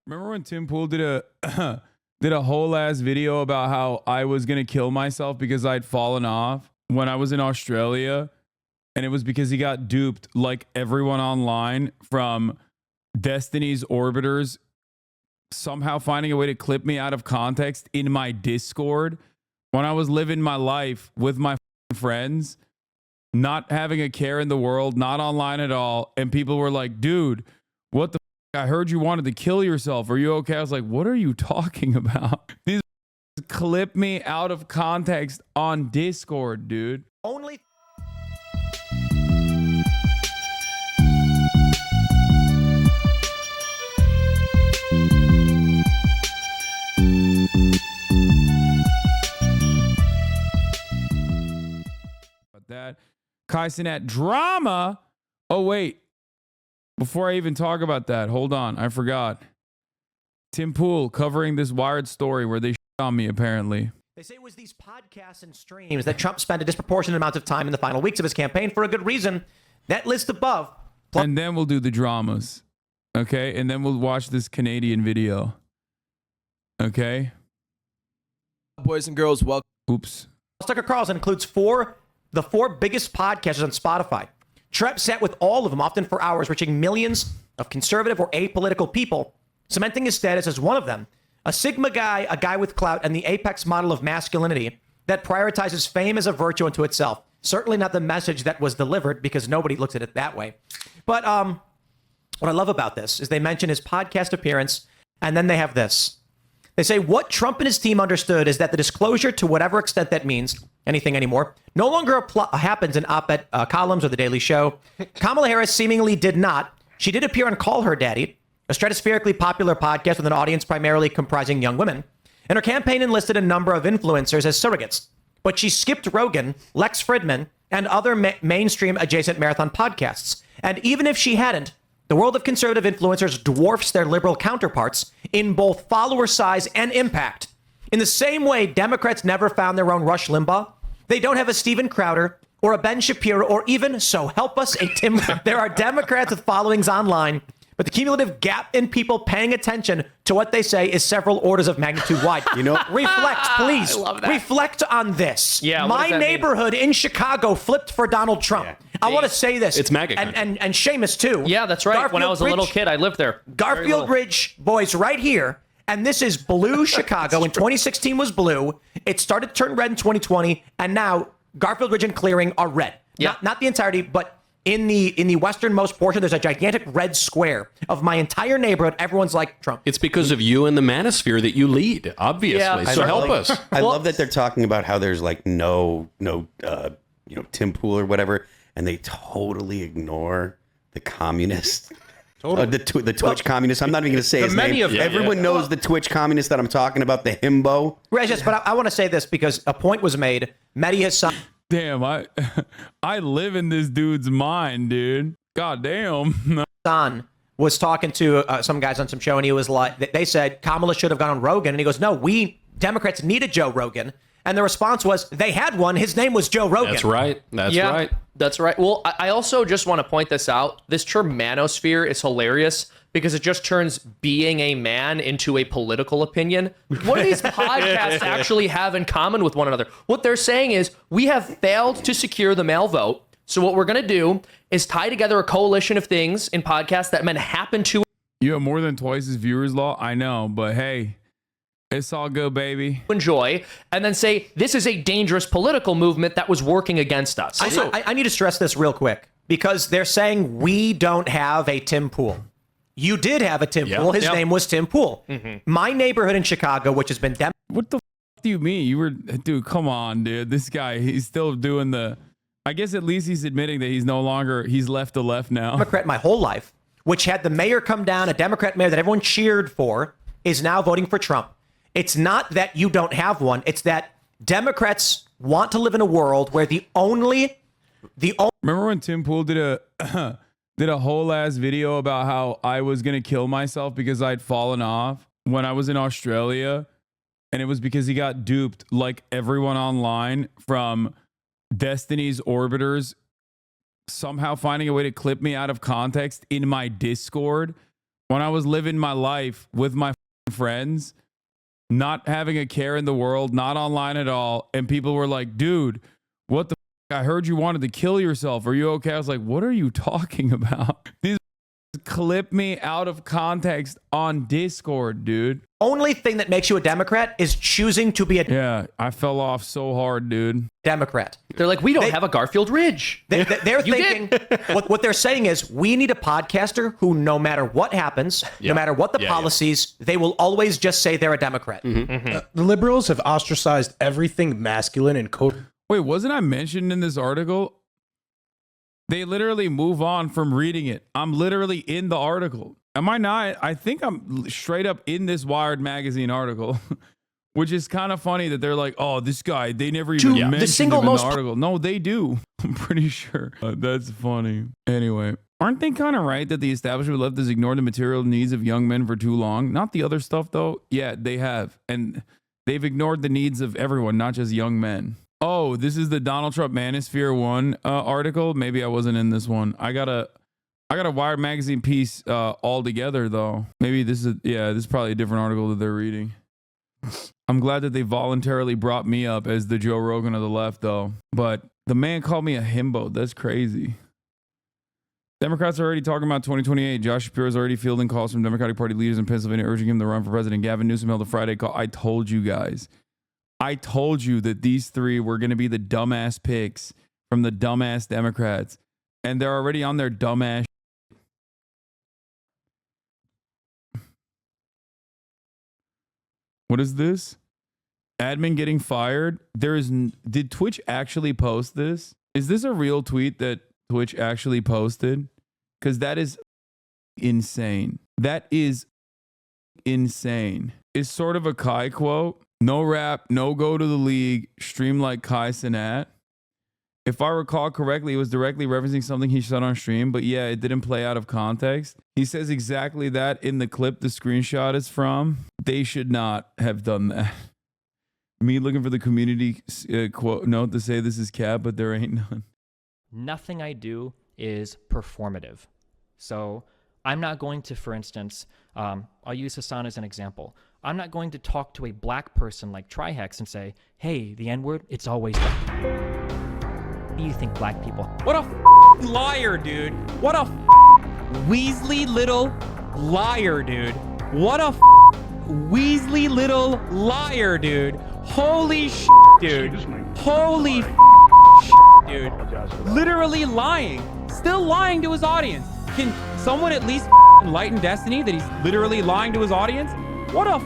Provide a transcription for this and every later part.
Remember when Tim Pool did a did a whole ass video about how I was gonna kill myself because I'd fallen off when I was in Australia, and it was because he got duped like everyone online from Destiny's orbiters somehow finding a way to clip me out of context in my Discord when I was living my life with my friends, not having a care in the world, not online at all, and people were like, dude, what the I heard you wanted to kill yourself. Are you okay? I was like, what are you talking about? These clip me out of context on Discord, dude. Only that Kaisenet drama. Oh, wait. Before I even talk about that, hold on. I forgot. Tim Pool covering this Wired story where they shit on me, apparently. they say it was these podcasts and streams that Trump spent a disproportionate amount of time in the final weeks of his campaign for a good reason. That list above. And then we'll do the dramas. Okay? And then we'll watch this Canadian video. Okay? Boys and girls, welcome. Oops. Tucker Carlson includes the four biggest podcasters on Spotify. Trump sat with all of them, often for hours, reaching millions of conservative or apolitical people, cementing his status as one of them, a Sigma guy, a guy with clout, and the apex model of masculinity that prioritizes fame as a virtue unto itself. Certainly not the message that was delivered, because nobody looks at it that way. But what I love about this is they mention his podcast appearance, and then they have this. They say what Trump and his team understood is that the disclosure, to whatever extent that means anything anymore, no longer happens in op-ed columns or The Daily Show. Kamala Harris seemingly did not. She did appear on Call Her Daddy, a stratospherically popular podcast with an audience primarily comprising young women. And her campaign enlisted a number of influencers as surrogates. But she skipped Rogan, Lex Fridman, and other mainstream adjacent marathon podcasts. And even if she hadn't, the world of conservative influencers dwarfs their liberal counterparts in both follower size and impact. In the same way Democrats never found their own Rush Limbaugh, they don't have a Steven Crowder or a Ben Shapiro or even, so help us, a Tim. There are Democrats with followings online, but the cumulative gap in people paying attention to what they say is several orders of magnitude wide. You know, reflect, please. I love that. Reflect on this. Yeah, what my does that mean? neighborhood in Chicago flipped for Donald Trump. Yeah. I want to say this. It's MAGA country. and Seamus too. Yeah, that's right. When I was a little Ridge- kid, I lived there. Very Garfield little. Ridge boys right here. And this is blue Chicago. In 2016 was blue. It started to turn red in 2020. And now Garfield Ridge and Clearing are red. Yeah. Not the entirety, but in the westernmost portion, there's a gigantic red square of my entire neighborhood. Everyone's like Trump. it's because of you and the manosphere that you lead, obviously. Yeah, so help us. I love that they're talking about how there's like no Tim Pool or whatever, and they totally ignore the communist. The Twitch communist. I'm not even going to say his many name. of them. Everyone knows the Twitch communist that I'm talking about, the himbo. Right, yes, but I want to say this because a point was made. Mehdi Hassan. Damn, I live in this dude's mind, dude. God damn. Hassan was talking to some guys on some show, and he was like, they said Kamala should have gone on Rogan, and he goes, no, we Democrats needed Joe Rogan, and the response was they had one. His name was Joe Rogan. That's right. That's right. That's right. Well, I also just want to point this out. This term manosphere is hilarious because it just turns being a man into a political opinion. What do these podcasts actually have in common with one another? What they're saying is we have failed to secure the male vote. So what we're going to do is tie together a coalition of things in podcasts that men happen to You have more than twice as viewers, Law. I know, but hey, it's all good, baby. enjoy, and then say this is a dangerous political movement that was working against us. I need to stress this real quick because they're saying we don't have a Tim Pool. You did have a Tim Pool. His name was Tim Pool. My neighborhood in Chicago, which has been What the f do you mean? You were, dude, come on, dude. This guy, he's still doing the, I guess at least he's admitting that he's left the left now. Democrat my whole life, which had the mayor come down, a Democrat mayor that everyone cheered for, is now voting for Trump. It's not that you don't have one. It's that Democrats want to live in a world where the only Remember when Tim Pool did a did a whole ass video about how I was gonna kill myself because I'd fallen off when I was in Australia, and it was because he got duped like everyone online from Destiny's orbiters somehow finding a way to clip me out of context in my Discord when I was living my life with my friends, not having a care in the world, not online at all, and people were like, dude, what the I heard you wanted to kill yourself. Are you okay? I was like, what are you talking about? These clip me out of context on Discord, dude. Only thing that makes you a Democrat is choosing to be a Yeah, I fell off so hard, dude. Democrat. They're like, we don't have a Garfield Ridge. They're thinking, what they're saying is, we need a podcaster who, no matter what happens, no matter what the policies, they will always just say they're a Democrat. The liberals have ostracized everything masculine and Wait, wasn't I mentioned in this article? They literally move on from reading it. I'm literally in the article. Am I not? I think I'm straight up in this Wired magazine article, which is kind of funny that they're like, oh, this guy, they never even mentioned him in the article. No, they do. I'm pretty sure. That's funny. Anyway, aren't they kind of right that the establishment left has ignored the material needs of young men for too long? Not the other stuff, though. Yeah, they have. And they've ignored the needs of everyone, not just young men. Oh, this is the Donald Trump Manosphere 1 article. Maybe I wasn't in this one. I got a Wired magazine piece all together, though. Maybe this is probably a different article that they're reading. I'm glad that they voluntarily brought me up as the Joe Rogan of the left, though. But the man called me a himbo. That's crazy. Democrats are already talking about 2028. Josh Shapiro is already fielding calls from Democratic Party leaders in Pennsylvania urging him to run for president. Gavin Newsom held a Friday call. I told you guys. I told you that these three were going to be the dumbass picks from the dumbass Democrats. And they're already on their dumbass. What is this? Admin getting fired? Did Twitch actually post this? Is this a real tweet that Twitch actually posted? Because that is insane. That is insane. It's sort of a Kai quote. No rap, no go to the league, stream like Kai Cenat. If I recall correctly, it was directly referencing something he said on stream, but yeah, it didn't play out of context. He says exactly that in the clip the screenshot is from. They should not have done that. Me looking for the community quote note to say this is cap, but there ain't none. Nothing I do is performative. So I'm not going to, for instance, I'll use Hasan as an example. I'm not going to talk to a black person like Trihex and say, hey, the N-word, it's always What do you think, black people? What a liar, dude. What a Weasley little liar, dude. What a Weasley little liar, dude. Holy dude. Holy dude. Literally lying. Still lying to his audience. Can someone at least enlighten Destiny that he's literally lying to his audience? What a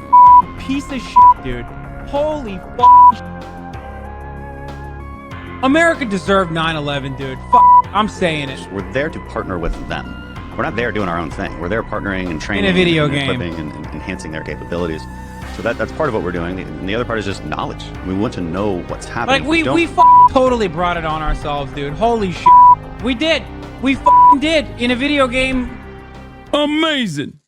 piece of dude. Holy America deserved 9/11, dude. I'm saying it. We're there to partner with them. We're not there doing our own thing. We're there partnering and training in a video and game, equipping and enhancing their capabilities. So that's part of what we're doing. And the other part is just knowledge. We want to know what's happening. Like we totally brought it on ourselves, dude. Holy shit. We did. We did in a video game. Amazing.